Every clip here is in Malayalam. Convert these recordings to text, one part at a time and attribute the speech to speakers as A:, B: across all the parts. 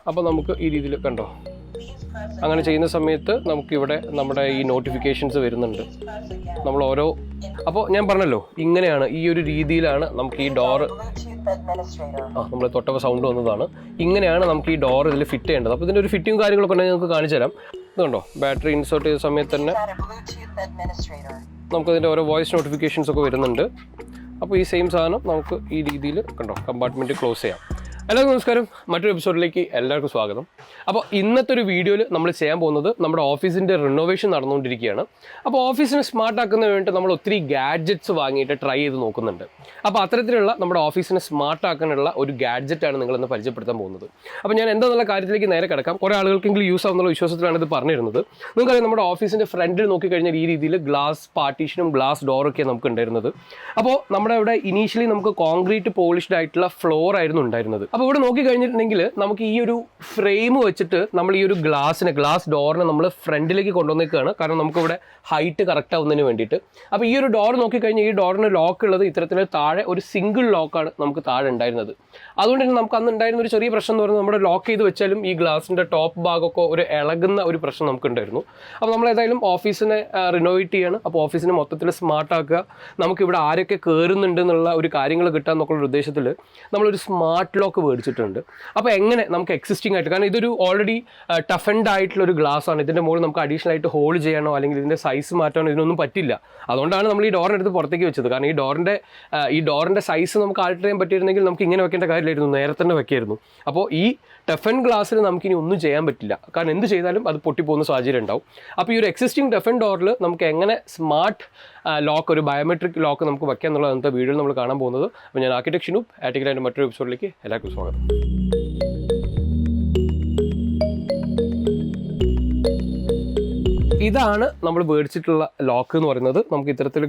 A: അപ്പോൾ നമുക്ക് ഈ രീതിയിൽ കണ്ടോ, അങ്ങനെ ചെയ്യുന്ന സമയത്ത് നമുക്കിവിടെ നമ്മുടെ ഈ നോട്ടിഫിക്കേഷൻസ് വരുന്നുണ്ട്. നമ്മൾ ഓരോ അപ്പോൾ ഞാൻ പറഞ്ഞല്ലോ ഇങ്ങനെയാണ്, ഈ ഒരു രീതിയിലാണ് നമുക്ക് ഈ ഡോറ് നമ്മൾ തൊട്ടപ്പോൾ സൗണ്ട് വന്നതാണ്. ഇങ്ങനെയാണ് നമുക്ക് ഈ ഡോർ ഇതിൽ ഫിറ്റ് ചെയ്യേണ്ടത്. അപ്പോൾ ഇതിൻ്റെ ഒരു ഫിറ്റിംഗ് കാര്യങ്ങളൊക്കെ ഉണ്ടെങ്കിൽ നമുക്ക് കാണിച്ചു തരാം. ഇതുണ്ടോ, ബാറ്ററി ഇൻസേർട്ട് ചെയ്ത സമയത്ത് തന്നെ നമുക്കതിൻ്റെ ഓരോ വോയിസ് നോട്ടിഫിക്കേഷൻസ് ഒക്കെ വരുന്നുണ്ട്. അപ്പോൾ ഈ സെയിം സാധനം നമുക്ക് ഈ രീതിയിൽ കണ്ടോ കമ്പാർട്ട്മെൻറ്റ് ക്ലോസ് ചെയ്യാം. എല്ലാവർക്കും നമസ്കാരം, മറ്റൊരു എപ്പിസോഡിലേക്ക് എല്ലാവർക്കും സ്വാഗതം. അപ്പോൾ ഇന്നത്തെ ഒരു വീഡിയോയിൽ നമ്മൾ ചെയ്യാൻ പോകുന്നത് നമ്മുടെ ഓഫീസിൻ്റെ റിനോവേഷൻ നടന്നുകൊണ്ടിരിക്കുകയാണ്. അപ്പോൾ ഓഫീസിനെ സ്മാർട്ട് ആക്കുന്നതിന് വേണ്ടി നമ്മൾ ഒത്തിരി ഗാഡ്ജറ്റ്സ് വാങ്ങിയിട്ട് ട്രൈ ചെയ്ത് നോക്കുന്നുണ്ട്. അപ്പോൾ അത്തരത്തിലുള്ള നമ്മുടെ ഓഫീസിനെ സ്മാർട്ട് ആക്കാനുള്ള ഒരു ഗാഡ്ജറ്റാണ് നിങ്ങളിന്ന് പരിചയപ്പെടുത്താൻ പോകുന്നത്. അപ്പോൾ ഞാൻ എന്താണെന്നുള്ള കാര്യത്തിലേക്ക് നേരെ കിടക്കാം. കുറേ ആളുകൾക്കെങ്കിലും യൂസ് ആവുന്നുള്ള വിശ്വാസത്തിലാണ് ഇത് പറഞ്ഞിരുന്നത്. നിങ്ങൾക്കറിയാം, നമ്മുടെ ഓഫീസിൻ്റെ ഫ്രണ്ടിൽ നോക്കിക്കഴിഞ്ഞാൽ ഈ രീതിയിൽ ഗ്ലാസ് പാർട്ടീഷനും ഗ്ലാസ് ഡോറൊക്കെയാണ് നമുക്ക് ഉണ്ടായിരുന്നത്. അപ്പോൾ നമ്മുടെ ഇവിടെ ഇനീഷ്യലി നമുക്ക് കോൺക്രീറ്റ് പോളിഷ്ഡ് ആയിട്ടുള്ള ഫ്ലോർ ആയിരുന്നു ഉണ്ടായിരുന്നത്. അപ്പോൾ ഇവിടെ നോക്കി കഴിഞ്ഞിട്ടുണ്ടെങ്കിൽ നമുക്ക് ഈ ഒരു ഫ്രെയിം വെച്ചിട്ട് നമ്മൾ ഈ ഒരു ഗ്ലാസ് ഡോറിനെ നമ്മൾ ഫ്രണ്ടിലേക്ക് കൊണ്ടുവന്നേക്കാണ്. കാരണം നമുക്കിവിടെ ഹൈറ്റ് കറക്റ്റ് ആവുന്നതിന് വേണ്ടിയിട്ട്. അപ്പോൾ ഈ ഒരു ഡോർ നോക്കിക്കഴിഞ്ഞാൽ ഈ ഡോറിന് ലോക്ക് ഉള്ളത് ഇത്തരത്തിൽ താഴെ ഒരു സിംഗിൾ ലോക്കാണ് നമുക്ക് താഴെ ഉണ്ടായിരുന്നത്. അതുകൊണ്ട് തന്നെ നമുക്ക് അന്ന് ഉണ്ടായിരുന്ന ഒരു ചെറിയ പ്രശ്നം എന്ന് പറയുന്നത്, നമ്മുടെ ലോക്ക് ചെയ്ത് വെച്ചാലും ഈ ഗ്ലാസിൻ്റെ ടോപ്പ് ഭാഗമൊക്കെ ഒരു ഇളകുന്ന ഒരു പ്രശ്നം നമുക്കുണ്ടായിരുന്നു. അപ്പോൾ നമ്മൾ ഏതായാലും ഓഫീസിനെ റിനോവേറ്റ് ചെയ്യാണ്. അപ്പോൾ ഓഫീസിനെ മൊത്തത്തിൽ സ്മാർട്ട് ആക്കുക, നമുക്കിവിടെ ആരൊക്കെ കയറുന്നുണ്ട് എന്നുള്ള ഒരു കാര്യങ്ങൾ കിട്ടാൻ നോക്കുന്ന ഒരു ഉദ്ദേശത്തിൽ നമ്മളൊരു സ്മാർട്ട് ലോക്ക് മേടിച്ചിട്ടുണ്ട്. അപ്പോൾ എങ്ങനെ നമുക്ക് എക്സിസ്റ്റിംഗ് ആയിട്ട്, കാരണം ഇതൊരു ഓൾറെഡി ടഫൻഡ് ആയിട്ടുള്ള ഒരു ഗ്ലാസ് ആണ്, ഇതിൻ്റെ മുകളിൽ നമുക്ക് അഡീഷണൽ ആയിട്ട് ഹോൾഡ് ചെയ്യാനോ അല്ലെങ്കിൽ ഇതിൻ്റെ സൈസ് മാറ്റാനോ ഇതിനൊന്നും പറ്റില്ല. അതുകൊണ്ടാണ് നമ്മൾ ഈ ഡോറിൻ്റെ അടുത്ത് പുറത്തേക്ക് വെച്ചത്. കാരണം ഈ ഡോറിൻ്റെ സൈസ് നമുക്ക് ആൾട്ടർ ചെയ്യാൻ പറ്റിയിരുന്നെങ്കിൽ നമുക്ക് ഇങ്ങനെ വെക്കേണ്ട കാര്യമില്ലായിരുന്നു, നേരെ തന്നെ വെക്കായിരുന്നു. അപ്പോൾ ഈ ടഫൻ ഗ്ലാസ്സിൽ നമുക്കിനി ഒന്നും ചെയ്യാൻ പറ്റില്ല, കാരണം എന്ത് ചെയ്താലും അത് പൊട്ടിപ്പോകുന്ന സാഹചര്യം ഉണ്ടാവും. അപ്പോൾ ഈ ഒരു എക്സിസ്റ്റിംഗ് ടഫൻ ഡോറിൽ നമുക്ക് എങ്ങനെ സ്മാർട്ട് ലോക്ക്, ഒരു ബയോമെട്രിക് ലോക്ക് നമുക്ക് വയ്ക്കാം എന്നുള്ളത് അന്നത്തെ വീഡിയോയിൽ നമ്മൾ കാണാൻ പോകുന്നത്. അപ്പോൾ ഞാൻ ആർക്കിടെക്ട് ഷിനൂപ്, ആർട്ടിക്കലിൻ്റെ മറ്റൊരു എപ്പിസോഡിലേക്ക് എല്ലാവർക്കും സ്വാഗതം. ഇതാണ് നമ്മൾ മേടിച്ചിട്ടുള്ള ലോക്ക് എന്ന് പറയുന്നത്. നമുക്ക് ഇത്തരത്തിൽ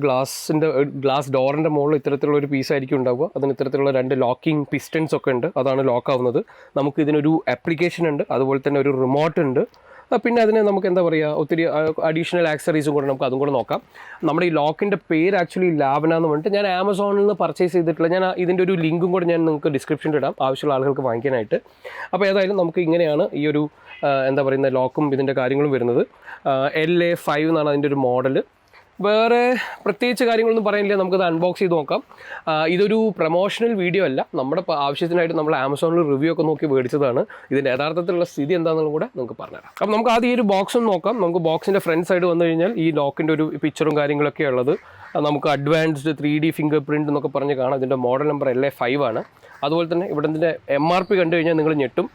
A: ഗ്ലാസ് ഡോറിൻ്റെ മുകളിൽ ഇത്തരത്തിലുള്ള ഒരു പീസായിരിക്കും ഉണ്ടാവുക. അതിന് ഇത്തരത്തിലുള്ള 2 ലോക്കിംഗ് പിസ്റ്റൻസ് ഒക്കെ ഉണ്ട്, അതാണ് ലോക്ക് ആവുന്നത്. നമുക്ക് ഇതിനൊരു ആപ്ലിക്കേഷൻ ഉണ്ട്, അതുപോലെ തന്നെ ഒരു റിമോട്ട് ഉണ്ട്. പിന്നെ അതിന് നമുക്ക് എന്താ പറയുക, ഒത്തിരി അഡീഷണൽ ആക്സറീസും കൂടെ നമുക്ക് അതും കൂടെ നോക്കാം. നമ്മുടെ ഈ ലോക്കിൻ്റെ പേര് ആക്ച്വലി ലാവന എന്ന് പറഞ്ഞിട്ട് ഞാൻ ആമസോണിൽ നിന്ന് പർച്ചേസ് ചെയ്തിട്ടുള്ള, ഞാൻ ഇതിൻ്റെ ഒരു ലിങ്കും കൂടെ ഞാൻ നിങ്ങൾക്ക് ഡിസ്ക്രിപ്ഷനിൽ ഇടാം, ആവശ്യമുള്ള ആളുകൾക്ക് വാങ്ങിക്കാനായിട്ട്. അപ്പോൾ ഏതായാലും നമുക്ക് ഇങ്ങനെയാണ് ഈ ഒരു എന്താ പറയുന്ന ലോക്കും ഇതിൻ്റെ കാര്യങ്ങളും വരുന്നത്. LA5 എന്നാണ് അതിൻ്റെ ഒരു മോഡൽ. വേറെ പ്രത്യേകിച്ച് കാര്യങ്ങളൊന്നും പറയാനില്ല, നമുക്കത് അൺബോക്സ് ചെയ്ത് നോക്കാം. ഇതൊരു പ്രൊമോഷണൽ വീഡിയോ അല്ല, നമ്മുടെ ആവശ്യത്തിനായിട്ട് നമ്മൾ ആമസോണിൽ റിവ്യൂ ഒക്കെ നോക്കി മേടിച്ചതാണ്. ഇതിൻ്റെ യഥാർത്ഥത്തിലുള്ള സ്ഥിതി എന്താണെന്നും കൂടെ നമുക്ക് പറഞ്ഞുതരാം. അപ്പോൾ നമുക്ക് ആദ്യം ഈ ഒരു ബോക്സ് ഒന്ന് നോക്കാം. നമുക്ക് ബോക്സിൻ്റെ ഫ്രണ്ട് സൈഡ് വന്നു കഴിഞ്ഞാൽ ഈ ലോക്കിൻ്റെ ഒരു പിക്ചറും കാര്യങ്ങളൊക്കെ ഉള്ളത്. നമുക്ക് അഡ്വാൻസ്ഡ് 3D ഫിംഗർ പ്രിൻറ്റ് എന്നൊക്കെ പറഞ്ഞ് കാണാം. ഇതിൻ്റെ മോഡൽ നമ്പർ LA5 ആണ്. അതുപോലെ തന്നെ ഇവിടെ ഇതിൻ്റെ MRP കണ്ടു കഴിഞ്ഞാൽ നിങ്ങൾ ഞെട്ടും.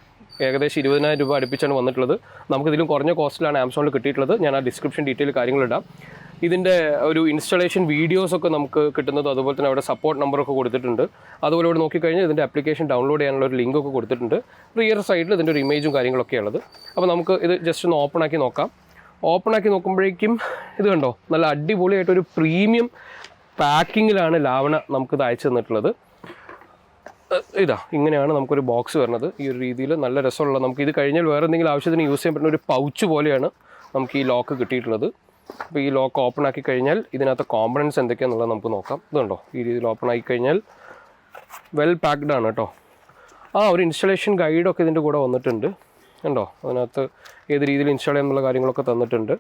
A: ഏകദേശം 20,000 രൂപ അടുപ്പിച്ചാണ് വന്നിട്ടുള്ളത്. നമുക്കിതിലും കുറഞ്ഞ കോസ്റ്റിലാണ് ആമസോണിൽ കിട്ടിയിട്ടുള്ളത്. ഞാൻ ആ ഡിസ്ക്രിപ്ഷൻ ഡീറ്റെയിൽ കാര്യങ്ങളിടാം. ഇതിൻ്റെ ഒരു ഇൻസ്റ്റലേഷൻ വീഡിയോസൊക്കെ നമുക്ക് കിട്ടുന്നത്, അതുപോലെ തന്നെ അവിടെ സപ്പോർട്ട് നമ്പറൊക്കെ കൊടുത്തിട്ടുണ്ട്. അതുപോലെ ഇവിടെ നോക്കിക്കഴിഞ്ഞാൽ ഇതിൻ്റെ ആപ്ലിക്കേഷൻ ഡൗൺലോഡ് ചെയ്യാനുള്ള ഒരു ലിങ്കൊക്കെ കൊടുത്തിട്ടുണ്ട്. റിയർ സൈഡിൽ ഇതിൻ്റെ ഒരു ഇമേജും കാര്യങ്ങളൊക്കെ ഉള്ളത്. അപ്പോൾ നമുക്ക് ഇത് ജസ്റ്റ് ഒന്ന് ഓപ്പൺ ആക്കി നോക്കാം. ഓപ്പൺ ആക്കി നോക്കുമ്പോഴേക്കും ഇത് കണ്ടോ, നല്ല അടിപൊളിയായിട്ടൊരു പ്രീമിയം പാക്കിങ്ങിലാണ് ലാവണ നമുക്കിത് അയച്ചു തന്നിട്ടുള്ളത്. ഇതാ ഇങ്ങനെയാണ് നമുക്കൊരു ബോക്സ് വരുന്നത്. ഈ ഒരു രീതിയിൽ നല്ല രസമുള്ള, നമുക്ക് ഇത് കഴിഞ്ഞാൽ വേറെ എന്തെങ്കിലും ആവശ്യത്തിന് യൂസ് ചെയ്യാൻ പറ്റുന്ന ഒരു പൗച്ച് പോലെയാണ് നമുക്ക് ഈ ലോക്ക് കിട്ടിയിട്ടുള്ളത്. അപ്പോൾ ഈ ലോക്ക് ഓപ്പൺ ആക്കി കഴിഞ്ഞാൽ ഇതിനകത്ത് കോമ്പണൻസ് എന്തൊക്കെയാണെന്നുള്ളത് നമുക്ക് നോക്കാം. ഇതുണ്ടോ, ഈ രീതിയിൽ ഓപ്പൺ ആക്കി കഴിഞ്ഞാൽ വെൽ പാക്ഡ് ആണ് കേട്ടോ. ഒരു ഇൻസ്റ്റലേഷൻ ഗൈഡൊക്കെ ഇതിൻ്റെ കൂടെ വന്നിട്ടുണ്ട് കണ്ടോ. അതിനകത്ത് ഏത് രീതിയിൽ ഇൻസ്റ്റാൾ ചെയ്യാനുള്ള കാര്യങ്ങളൊക്കെ തന്നിട്ടുണ്ട്.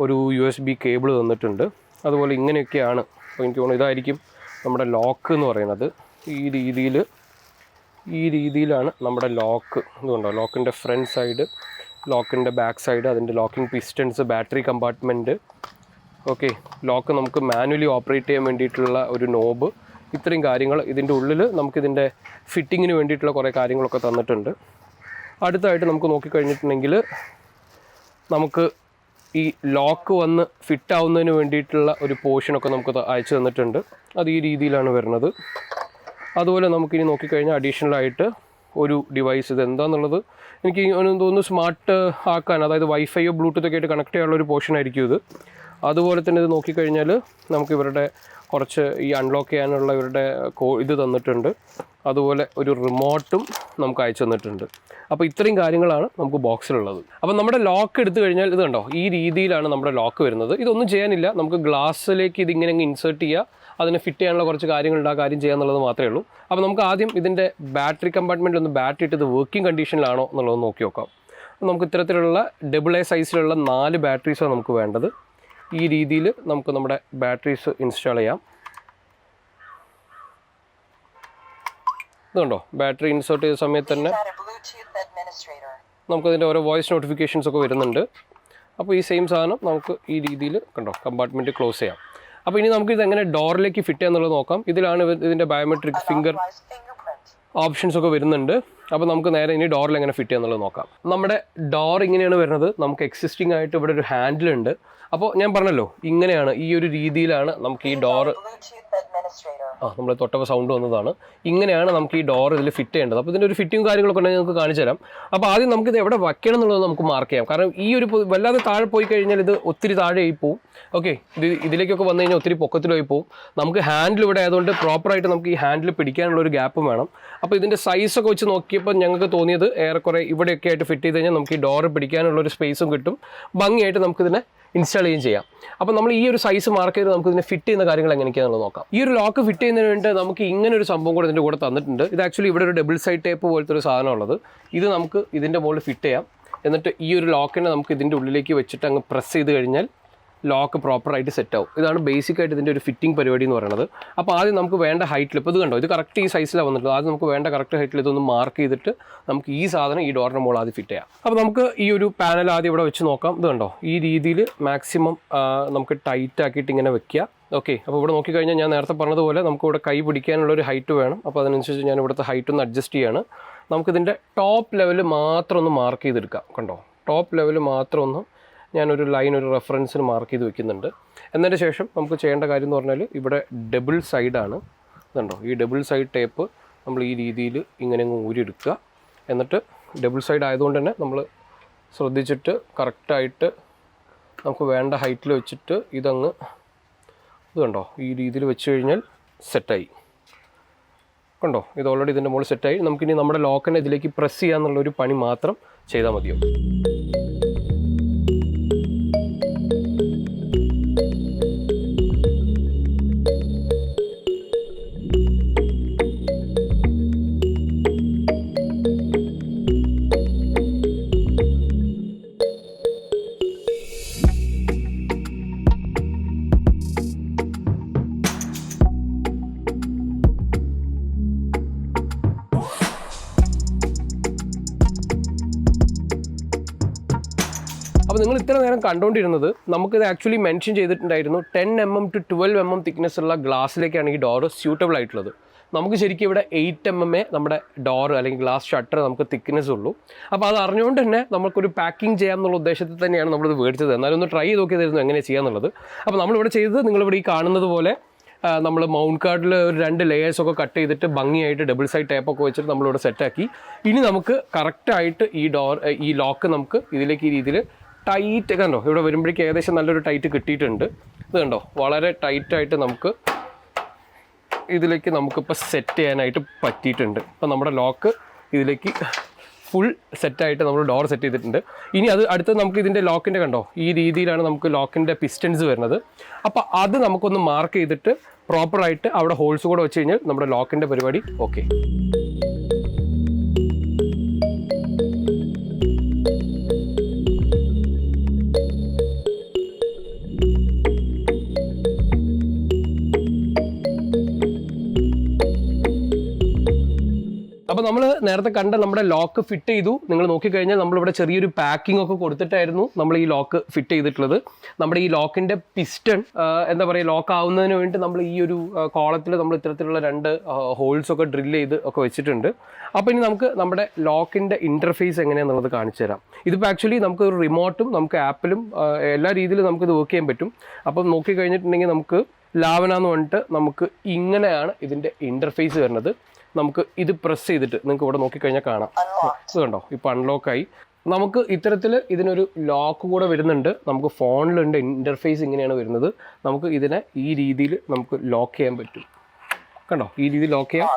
A: ഒരു USB കേബിൾ തന്നിട്ടുണ്ട്. അതുപോലെ ഇങ്ങനെയൊക്കെയാണ്. അപ്പോൾ എനിക്ക് തോന്നുന്നു ഇതായിരിക്കും നമ്മുടെ ലോക്ക് എന്ന് പറയുന്നത്. ഈ രീതിയിലാണ് നമ്മുടെ ലോക്ക്. ഇതുകൊണ്ടോ, ലോക്കിൻ്റെ ഫ്രണ്ട് സൈഡ്, ലോക്കിൻ്റെ ബാക്ക് സൈഡ്, അതിൻ്റെ locking pistons, battery compartment. Okay, lock നമുക്ക് മാനുവലി ഓപ്പറേറ്റ് ചെയ്യാൻ വേണ്ടിയിട്ടുള്ള ഒരു നോബ്, ഇത്രയും കാര്യങ്ങൾ. ഇതിൻ്റെ ഉള്ളിൽ നമുക്കിതിൻ്റെ ഫിറ്റിങ്ങിന് വേണ്ടിയിട്ടുള്ള കുറേ കാര്യങ്ങളൊക്കെ തന്നിട്ടുണ്ട്. അടുത്തായിട്ട് നമുക്ക് നോക്കിക്കഴിഞ്ഞിട്ടുണ്ടെങ്കിൽ നമുക്ക് ഈ ലോക്ക് വന്ന് ഫിറ്റ് ആവുന്നതിന് വേണ്ടിയിട്ടുള്ള ഒരു പോർഷനൊക്കെ നമുക്ക് അയച്ചു തന്നിട്ടുണ്ട്. അത് ഈ രീതിയിലാണ് വരുന്നത്. അതുപോലെ നമുക്കിനി നോക്കിക്കഴിഞ്ഞാൽ അഡീഷണലായിട്ട് ഒരു ഡിവൈസ്, ഇത് എന്താണെന്നുള്ളത് എനിക്ക് തോന്നുന്നു സ്മാർട്ട് ആക്കാൻ, അതായത് വൈഫൈയോ ബ്ലൂടൂത്തൊക്കെ ആയിട്ട് കണക്ട് ചെയ്യാനുള്ളൊരു പോർഷൻ ആയിരിക്കും ഇത്. അതുപോലെ തന്നെ ഇത് നോക്കിക്കഴിഞ്ഞാൽ നമുക്ക് ഇവരുടെ കുറച്ച് ഈ അൺലോക്ക് ചെയ്യാനുള്ള ഇവരുടെ ഇത് തന്നിട്ടുണ്ട്. അതുപോലെ ഒരു റിമോട്ടും നമുക്ക് അയച്ചു തന്നിട്ടുണ്ട്. അപ്പോൾ ഇത്രയും കാര്യങ്ങളാണ് നമുക്ക് ബോക്സിലുള്ളത്. അപ്പോൾ നമ്മുടെ ലോക്ക് എടുത്തു കഴിഞ്ഞാൽ ഇത് കണ്ടോ, ഈ രീതിയിലാണ് നമ്മുടെ ലോക്ക് വരുന്നത്. ഇതൊന്നും ചെയ്യാനില്ല, നമുക്ക് ഗ്ലാസ്സിലേക്ക് ഇതിങ്ങനെ ഇൻസേർട്ട് ചെയ്യുക, അതിന് ഫിറ്റ് ചെയ്യാനുള്ള കുറച്ച് കാര്യങ്ങളുണ്ട്, ആ കാര്യം ചെയ്യാന്നുള്ളത് മാത്രമേ ഉള്ളൂ. അപ്പോൾ നമുക്ക് ആദ്യം ഇതിൻ്റെ ബാറ്ററി കമ്പാർട്ട്മെൻറ്റിൽ ഒന്ന് ബാറ്ററി ഇട്ട് ഇത് വർക്കിംഗ് കണ്ടീഷനിലാണോ എന്നുള്ളത് നോക്കി നോക്കാം. നമുക്ക് ഇത്തരത്തിലുള്ള AA സൈസിലുള്ള 4 ബാറ്ററീസാണ് നമുക്ക് വേണ്ടത്. ഈ രീതിയിൽ നമുക്ക് നമ്മുടെ ബാറ്ററീസ് ഇൻസ്റ്റാൾ ചെയ്യാം. ഇതുണ്ടോ, ബാറ്ററി ഇൻസേർട്ട് ചെയ്ത സമയത്ത് തന്നെ നമുക്കതിൻ്റെ ഓരോ വോയിസ് നോട്ടിഫിക്കേഷൻസ് ഒക്കെ വരുന്നുണ്ട്. അപ്പോൾ ഈ സെയിം സാധനം നമുക്ക് ഈ രീതിയിൽ കണ്ടോ കമ്പാർട്ട്മെൻറ്റ് ക്ലോസ് ചെയ്യാം. അപ്പോൾ ഇനി നമുക്ക് ഇതെങ്ങനെ ഡോറിലേക്ക് ഫിറ്റ് ചെയ്യാന്നുള്ളത് നോക്കാം. ഇതിലാണ് ഇതിൻ്റെ ബയോമെട്രിക് ഫിംഗർ ഓപ്ഷൻസ് ഒക്കെ വരുന്നുണ്ട്. അപ്പോൾ നമുക്ക് നേരെ ഇനി ഡോറിൽ എങ്ങനെ ഫിറ്റ് ചെയ്യാന്നുള്ളത് നോക്കാം. നമ്മുടെ ഡോർ ഇങ്ങനെയാണ് വരുന്നത്. നമുക്ക് എക്സിസ്റ്റിംഗ് ആയിട്ട് ഇവിടെ ഒരു ഹാൻഡിലുണ്ട്. അപ്പോൾ ഞാൻ പറഞ്ഞല്ലോ, ഇങ്ങനെയാണ്, ഈ ഒരു രീതിയിലാണ് നമുക്ക് ഈ ഡോറ്, നമ്മൾ തൊട്ടപ്പോൾ സൗണ്ട് വന്നതാണ്, ഇങ്ങനെയാണ് നമുക്ക് ഈ ഡോർ ഇതിൽ ഫിറ്റ് ചെയ്യേണ്ടത്. അപ്പോൾ ഇതിൻ്റെ ഒരു ഫിറ്റിംഗ് കാര്യങ്ങളൊക്കെ ഉണ്ടെങ്കിൽ നമുക്ക് കാണിച്ചു തരാം. അപ്പോൾ ആദ്യം നമുക്കിത് എവിടെ വയ്ക്കണം എന്നുള്ളത് നമുക്ക് മാർക്ക് ചെയ്യാം. കാരണം ഈ ഒരു വല്ലാതെ താഴെ പോയി കഴിഞ്ഞാൽ ഇത് ഒത്തിരി താഴെയായി പോവും. ഓക്കെ, ഇതിലേക്കൊക്കെ വന്നു കഴിഞ്ഞാൽ ഒത്തിരി പൊക്കത്തിലായി പോവും. നമുക്ക് ഹാൻഡിൽ ഇവിടെ ആയതുകൊണ്ട് പ്രോപ്പറായിട്ട് നമുക്ക് ഈ ഹാൻഡിൽ പിടിക്കാനുള്ള ഒരു ഗ്യാപ്പും വേണം. അപ്പോൾ ഇതിൻ്റെ സൈസൊക്കെ വെച്ച് നോക്കിയപ്പോൾ ഞങ്ങൾക്ക് തോന്നിയത് ഏറെക്കുറെ ഇവിടെയൊക്കെ ആയിട്ട് ഫിറ്റ് ചെയ്ത് കഴിഞ്ഞാൽ നമുക്ക് ഈ ഡോറ് പിടിക്കാനുള്ള ഒരു സ്പേസും കിട്ടും, ഭംഗിയായിട്ട് നമുക്കിതിനെ ഇൻസ്റ്റാൾ ചെയ്യുകയും ചെയ്യാം. അപ്പോൾ നമ്മൾ ഈ ഒരു സൈസ് മാർക്ക് ചെയ്ത് നമുക്ക് ഇതിനെ ഫിറ്റ് ചെയ്യുന്ന കാര്യങ്ങൾ എങ്ങനെയൊക്കെയാണെന്ന് നോക്കാം. ഈ ഒരു ലോക്ക് ഫിറ്റ് ചെയ്യുന്നതിന് വേണ്ടി നമുക്ക് ഇങ്ങനെ ഒരു സംഭവം കൂടെ ഇതിൻ്റെ കൂടെ തന്നിട്ടുണ്ട്. ഇത് ആക്ച്വലി ഇവിടെ ഒരു ഡബിൾ സൈഡ് ടേപ്പ് പോലത്തെ ഒരു സാധനം ഉള്ളത്. ഇത് നമുക്ക് ഇതിൻ്റെ മുകളിൽ ഫിറ്റ് ചെയ്യാം. എന്നിട്ട് ഈ ഒരു ലോക്കിനെ നമുക്ക് ഇതിൻ്റെ ഉള്ളിലേക്ക് വെച്ചിട്ട് അങ്ങ് പ്രസ് ചെയ്ത് കഴിഞ്ഞാൽ ലോക്ക് പ്രോപ്പറായിട്ട് സെറ്റ് ആവും. ഇതാണ് ബേസിക്കായിട്ട് ഇതിൻ്റെ ഒരു ഫിറ്റിംഗ് പരിപാടി എന്ന് പറയുന്നത്. അപ്പോൾ ആദ്യം നമുക്ക് വേണ്ട ഹൈറ്റിൽ, ഇപ്പോൾ ഇത് കണ്ടോ, ഇത് കറക്റ്റ് ഈ സൈസിലാണ് വന്നിട്ടുള്ളത്. ആദ്യം നമുക്ക് വേണ്ട കറക്റ്റ് ഹൈറ്റിൽ ഇതൊന്ന് മാർക്ക് ചെയ്തിട്ട് നമുക്ക് ഈ സാധനം ഈ ഡോറിൻ്റെ മുകളിൽ ആദ്യം ഫിറ്റ് ചെയ്യാം. അപ്പോൾ നമുക്ക് ഈ ഒരു പാനൽ ആദ്യം ഇവിടെ വെച്ച് നോക്കാം. ഇത് കണ്ടോ, ഈ രീതിയിൽ മാക്സിമം നമുക്ക് ടൈറ്റ് ആക്കിയിട്ട് ഇങ്ങനെ വെക്കുക. ഓക്കെ, അപ്പോൾ ഇവിടെ നോക്കിക്കഴിഞ്ഞാൽ ഞാൻ നേരത്തെ പറഞ്ഞതുപോലെ നമുക്ക് ഇവിടെ കൈ പിടിക്കാനുള്ളൊരു ഹൈറ്റ് വേണം. അപ്പോൾ അതിനനുസരിച്ച് ഞാൻ ഇവിടുത്തെ ഹൈറ്റ് ഒന്ന് അഡ്ജസ്റ്റ് ചെയ്യാണ്. നമുക്കിതിൻ്റെ ടോപ്പ് ലെവൽ മാത്രം ഒന്ന് മാർക്ക് ചെയ്തെടുക്കാം. കണ്ടോ, ടോപ്പ് ലെവൽ മാത്രം ഒന്ന് ഞാനൊരു ലൈൻ, ഒരു റെഫറൻസിന് മാർക്ക് ചെയ്ത് വെക്കുന്നുണ്ട്. എന്നതിന് ശേഷം നമുക്ക് ചെയ്യേണ്ട കാര്യം എന്ന് പറഞ്ഞാൽ ഇവിടെ ഡബിൾ സൈഡാണ്. ഇതുണ്ടോ, ഈ ഡബിൾ സൈഡ് ടേപ്പ് നമ്മൾ ഈ രീതിയിൽ ഇങ്ങനെ അങ്ങ് ഊരിയെടുക്കുക. എന്നിട്ട് ഡബിൾ സൈഡ് ആയതുകൊണ്ട് തന്നെ നമ്മൾ ശ്രദ്ധിച്ചിട്ട് കറക്റ്റായിട്ട് നമുക്ക് വേണ്ട ഹൈറ്റിൽ വെച്ചിട്ട് ഇതങ്ങ്, ഇത് കണ്ടോ, ഈ രീതിയിൽ വെച്ച് കഴിഞ്ഞാൽ സെറ്റായി. കണ്ടോ, ഇത് ഓൾറെഡി ഇതിൻ്റെ മുകളിൽ സെറ്റായി. നമുക്കിനി നമ്മുടെ ലോക്കിനെ ഇതിലേക്ക് പ്രസ് ചെയ്യാന്നുള്ളൊരു പണി മാത്രം ചെയ്താൽ മതിയാവും. അപ്പോൾ നിങ്ങൾ ഇത്ര നേരം കണ്ടുകൊണ്ടിരുന്നത്, നമുക്കിത് ആക്ച്വലി മെൻഷൻ ചെയ്തിട്ടുണ്ടായിരുന്നു 10 mm to 12 mm തിക്നെസ് ഉള്ള ഗ്ലാസ്സിലേക്കാണ് ഈ ഡോറ് സ്യൂട്ടബിൾ ആയിട്ടുള്ളത്. നമുക്ക് ശരിക്കും ഇവിടെ 8 mm നമ്മുടെ ഡോറ് അല്ലെങ്കിൽ ഗ്ലാസ് ഷട്ടർ നമുക്ക് തിക്നെസ് ഉള്ളൂ. അപ്പോൾ അത് അറിഞ്ഞുകൊണ്ട് തന്നെ നമുക്കൊരു പാക്കിംഗ് ചെയ്യാം എന്നുള്ള ഉദ്ദേശത്തിൽ തന്നെയാണ് നമ്മളിത് മേടിച്ചത്. എന്നാലും ഒന്ന് ട്രൈ ചെയ്ത് നോക്കിയതായിരുന്നു എങ്ങനെ ചെയ്യാന്നുള്ളത്. അപ്പോൾ നമ്മളിവിടെ ചെയ്തത് നിങ്ങളിവിടെ ഈ കാണുന്നത് പോലെ നമ്മൾ മൗണ്ട് കാർഡിൽ ഒരു 2 ലെയേഴ്സൊക്കെ കട്ട് ചെയ്തിട്ട് ഭംഗിയായിട്ട് ഡബിൾ സൈഡ് ടേപ്പൊക്കെ വെച്ചിട്ട് നമ്മളിവിടെ സെറ്റാക്കി. ഇനി നമുക്ക് കറക്റ്റായിട്ട് ഈ ലോക്ക് നമുക്ക് ഇതിലേക്ക് ഈ രീതിയിൽ ടൈറ്റ് കണ്ടോ, ഇവിടെ വരുമ്പോഴേക്ക് ഏകദേശം നല്ലൊരു ടൈറ്റ് കിട്ടിയിട്ടുണ്ട്. ഇത് കണ്ടോ, വളരെ ടൈറ്റായിട്ട് നമുക്ക് ഇതിലേക്ക് നമുക്കിപ്പോൾ സെറ്റ് ചെയ്യാനായിട്ട് പറ്റിയിട്ടുണ്ട്. അപ്പോൾ നമ്മുടെ ലോക്ക് ഇതിലേക്ക് ഫുൾ സെറ്റായിട്ട് നമ്മൾ ഡോർ സെറ്റ് ചെയ്തിട്ടുണ്ട്. ഇനി അടുത്ത് നമുക്ക് ഇതിൻ്റെ ലോക്കിൻ്റെ കണ്ടോ, ഈ രീതിയിലാണ് നമുക്ക് ലോക്കിൻ്റെ പിസ്റ്റൻസ് വരുന്നത്. അപ്പോൾ അത് നമുക്കൊന്ന് മാർക്ക് ചെയ്തിട്ട് പ്രോപ്പറായിട്ട് അവിടെ ഹോൾസ് കൂടെ വെച്ച് കഴിഞ്ഞാൽ നമ്മുടെ ലോക്കിൻ്റെ പരിപാടി ഓക്കെ. അപ്പോൾ നമ്മൾ നേരത്തെ കണ്ട നമ്മുടെ ലോക്ക് ഫിറ്റ് ചെയ്തു. നിങ്ങൾ നോക്കിക്കഴിഞ്ഞാൽ നമ്മളിവിടെ ചെറിയൊരു പാക്കിംഗ് ഒക്കെ കൊടുത്തിട്ടായിരുന്നു നമ്മൾ ഈ ലോക്ക് ഫിറ്റ് ചെയ്തിട്ടുള്ളത്. നമ്മുടെ ഈ ലോക്കിൻ്റെ പിസ്റ്റൺ എന്താ പറയുക, ലോക്ക് ആവുന്നതിന് വേണ്ടി നമ്മൾ ഈ ഒരു കോളത്തിൽ നമ്മൾ ഇത്തരത്തിലുള്ള 2 ഹോൾസൊക്കെ ഡ്രില്ല് ചെയ്ത് ഒക്കെ വെച്ചിട്ടുണ്ട്. അപ്പോൾ ഇനി നമുക്ക് നമ്മുടെ ലോക്കിൻ്റെ ഇൻ്റർഫേസ് എങ്ങനെയാണെന്നുള്ളത് കാണിച്ചു തരാം. ഇതിപ്പോൾ ആക്ച്വലി നമുക്ക് ഒരു റിമോട്ടും നമുക്ക് ആപ്പിലും എല്ലാ രീതിയിലും നമുക്കിത് വർക്ക് ചെയ്യാൻ പറ്റും. അപ്പം നോക്കിക്കഴിഞ്ഞിട്ടുണ്ടെങ്കിൽ നമുക്ക് ലാവന എന്ന് പറഞ്ഞിട്ട് നമുക്ക് ഇങ്ങനെയാണ് ഇതിൻ്റെ ഇൻ്റർഫേസ് വരുന്നത്. നമുക്ക് ഇത് പ്രസ് ചെയ്തിട്ട് നിങ്ങൾക്ക് ഇവിടെ നോക്കിക്കഴിഞ്ഞാൽ കാണാം. ഇത് കണ്ടോ, ഇപ്പോൾ അൺലോക്കായി. നമുക്ക് ഇത്തരത്തിൽ ഇതിനൊരു ലോക്ക് കൂടെ വരുന്നുണ്ട്. നമുക്ക് ഫോണിലുണ്ട് ഇൻ്റർഫേസ് ഇങ്ങനെയാണ് വരുന്നത്. നമുക്ക് ഇതിനെ ഈ രീതിയിൽ നമുക്ക് ലോക്ക് ചെയ്യാൻ പറ്റും. കണ്ടോ, ഈ രീതിയിൽ ലോക്ക് ചെയ്യാം.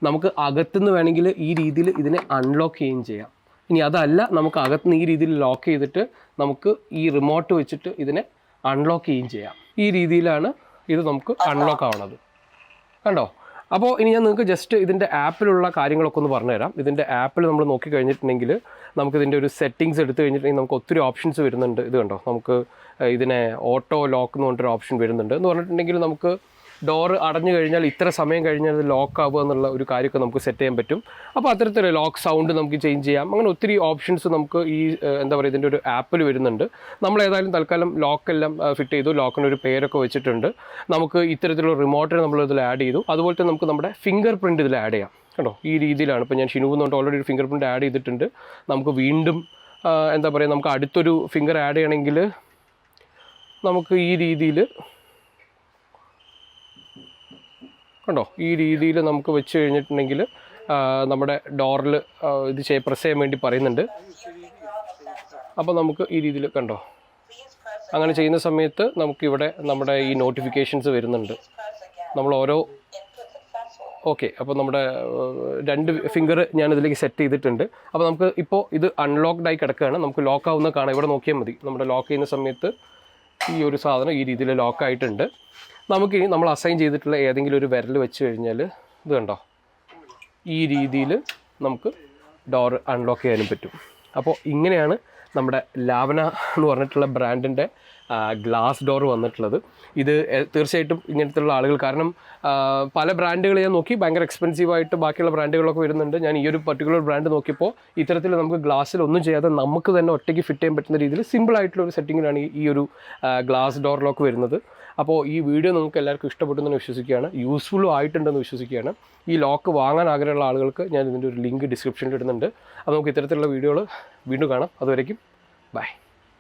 A: നമുക്ക് അകത്തുനിന്ന് വേണമെങ്കിൽ ഈ രീതിയിൽ ഇതിനെ അൺലോക്ക് ചെയ്യുകയും ചെയ്യാം. ഇനി അതല്ല, നമുക്ക് അകത്തുനിന്ന് ഈ രീതിയിൽ ലോക്ക് ചെയ്തിട്ട് നമുക്ക് ഈ റിമോട്ട് വെച്ചിട്ട് ഇതിനെ അൺലോക്ക് ചെയ്യുകയും ചെയ്യാം. ഈ രീതിയിലാണ് ഇത് നമുക്ക് അൺലോക്ക് ആവണത്. കണ്ടോ? അപ്പോൾ ഇനി ഞാൻ നിങ്ങൾക്ക് ജസ്റ്റ് ഇതിൻ്റെ ആപ്പിലുള്ള കാര്യങ്ങളൊക്കെ ഒന്ന് പറഞ്ഞുതരാം. ഇതിൻ്റെ ആപ്പിൽ നമ്മൾ നോക്കി കഴിഞ്ഞിട്ടുണ്ടെങ്കിൽ നമുക്കിതിൻ്റെ ഒരു സെറ്റിങ്സ് എടുത്തു കഴിഞ്ഞിട്ടുണ്ടെങ്കിൽ നമുക്ക് ഒത്തിരി ഓപ്ഷൻസ് വരുന്നുണ്ട്. ഇത് കണ്ടോ, നമുക്ക് ഇതിനെ ഓട്ടോ ലോക്ക് എന്ന് പറഞ്ഞിട്ടൊരു ഓപ്ഷൻ വരുന്നുണ്ട്. എന്ന് പറഞ്ഞിട്ടുണ്ടെങ്കിൽ നമുക്ക് ഡോറ് അടഞ്ഞു കഴിഞ്ഞാൽ ഇത്ര സമയം കഴിഞ്ഞാൽ അത് ലോക്ക് ആവുക എന്നുള്ള ഒരു കാര്യമൊക്കെ നമുക്ക് സെറ്റ് ചെയ്യാൻ പറ്റും. അപ്പോൾ അത്തരത്തിൽ ലോക്ക് സൗണ്ട് നമുക്ക് ചേഞ്ച് ചെയ്യാം. അങ്ങനെ ഒത്തിരി ഓപ്ഷൻസ് നമുക്ക് ഈ എന്താ പറയുക ഇതിൻ്റെ ഒരു ആപ്പിൽ വരുന്നുണ്ട്. നമ്മൾ ഏതായാലും തൽക്കാലം ലോക്കെല്ലാം ഫിറ്റ് ചെയ്തു, ലോക്കിനൊരു പേരൊക്കെ വെച്ചിട്ടുണ്ട്. നമുക്ക് ഇത്തരത്തിലുള്ള റിമോട്ടിനെ നമ്മൾ ഇതിൽ ആഡ് ചെയ്തു. അതുപോലെ തന്നെ നമുക്ക് നമ്മുടെ ഫിംഗർ പ്രിൻറ്റ് ഇതിൽ ആഡ് ചെയ്യാം. കണ്ടോ, ഈ രീതിയിലാണ്. ഇപ്പോൾ ഞാൻ ഷിനു എന്നുകൊണ്ട് ഓൾറെഡി ഒരു ഫിംഗർ പ്രിൻറ്റ് ആഡ് ചെയ്തിട്ടുണ്ട്. നമുക്ക് വീണ്ടും എന്താ പറയുക, നമുക്ക് അടുത്തൊരു ഫിംഗർ ആഡ് ചെയ്യണമെങ്കിൽ നമുക്ക് ഈ രീതിയിൽ കണ്ടോ, ഈ രീതിയിൽ നമുക്ക് വെച്ച് കഴിഞ്ഞിട്ടുണ്ടെങ്കിൽ നമ്മുടെ ഡോറിൽ ഇത് പ്രസ് ചെയ്യാൻ വേണ്ടി പറയുന്നുണ്ട്. അപ്പോൾ നമുക്ക് ഈ രീതിയിൽ കണ്ടോ, അങ്ങനെ ചെയ്യുന്ന സമയത്ത് നമുക്കിവിടെ നമ്മുടെ ഈ നോട്ടിഫിക്കേഷൻസ് വരുന്നുണ്ട്. നമ്മൾ ഓരോ ഓക്കെ, അപ്പോൾ നമ്മുടെ 2 ഫിംഗർ ഞാനിതിലേക്ക് സെറ്റ് ചെയ്തിട്ടുണ്ട്. അപ്പോൾ നമുക്ക് ഇപ്പോൾ ഇത് അൺലോക്ക്ഡായി കിടക്കുകയാണ്. നമുക്ക് ലോക്ക് ആവുന്ന കാണാം. ഇവിടെ നോക്കിയാൽ മതി. നമ്മുടെ ലോക്ക് ചെയ്യുന്ന സമയത്ത് ഈ ഒരു സാധനം ഈ രീതിയിൽ ലോക്കായിട്ടുണ്ട്. നമുക്കിനി നമ്മൾ അസൈൻ ചെയ്തിട്ടുള്ള ഏതെങ്കിലും ഒരു വിരൽ വെച്ച് കഴിഞ്ഞാൽ ഇത് കണ്ടോ, ഈ രീതിയിൽ നമുക്ക് ഡോർ അൺലോക്ക് ചെയ്യാനും പറ്റും. അപ്പോൾ ഇങ്ങനെയാണ് നമ്മുടെ ലാവന എന്ന് പറഞ്ഞിട്ടുള്ള ബ്രാൻഡിൻ്റെ ഗ്ലാസ് ഡോർ വന്നിട്ടുള്ളത്. ഇത് തീർച്ചയായിട്ടും ഇങ്ങനത്തെയുള്ള ആളുകൾ, കാരണം പല ബ്രാൻഡുകൾ ഞാൻ നോക്കി ഭയങ്കര എക്സ്പെൻസീവായിട്ട് ബാക്കിയുള്ള ബ്രാൻഡുകളൊക്കെ വരുന്നുണ്ട്. ഞാൻ ഈ ഒരു പർട്ടിക്കുലർ ബ്രാൻഡ് നോക്കിയപ്പോൾ ഇത്തരത്തിൽ നമുക്ക് ഗ്ലാസ്സിൽ ഒന്നും ചെയ്യാതെ നമുക്ക് തന്നെ ഒറ്റയ്ക്ക് ഫിറ്റ് ചെയ്യാൻ പറ്റുന്ന രീതിയിൽ സിമ്പിളായിട്ടുള്ള ഒരു സെറ്റിങ്ങിലാണ് ഈ ഒരു ഗ്ലാസ് ഡോർ ലോക്ക് വരുന്നത്. അപ്പോൾ ഈ വീഡിയോ നമുക്ക് എല്ലാവർക്കും ഇഷ്ടപ്പെട്ടെന്ന് വിശ്വസിക്കുകയാണ്, യൂസ്ഫുള്ളും ആയിട്ടുണ്ടെന്ന് വിശ്വസിക്കുകയാണ്. ഈ ലോക്ക് വാങ്ങാൻ ആഗ്രഹമുള്ള ആളുകൾക്ക് ഞാൻ ഇതിൻ്റെ ഒരു ലിങ്ക് ഡിസ്ക്രിപ്ഷനിൽ ഇടുന്നുണ്ട്. അപ്പോൾ നമുക്ക് ഇത്തരത്തിലുള്ള വീഡിയോകൾ വീണ്ടും കാണാം. അതുവരേക്കും ബൈ.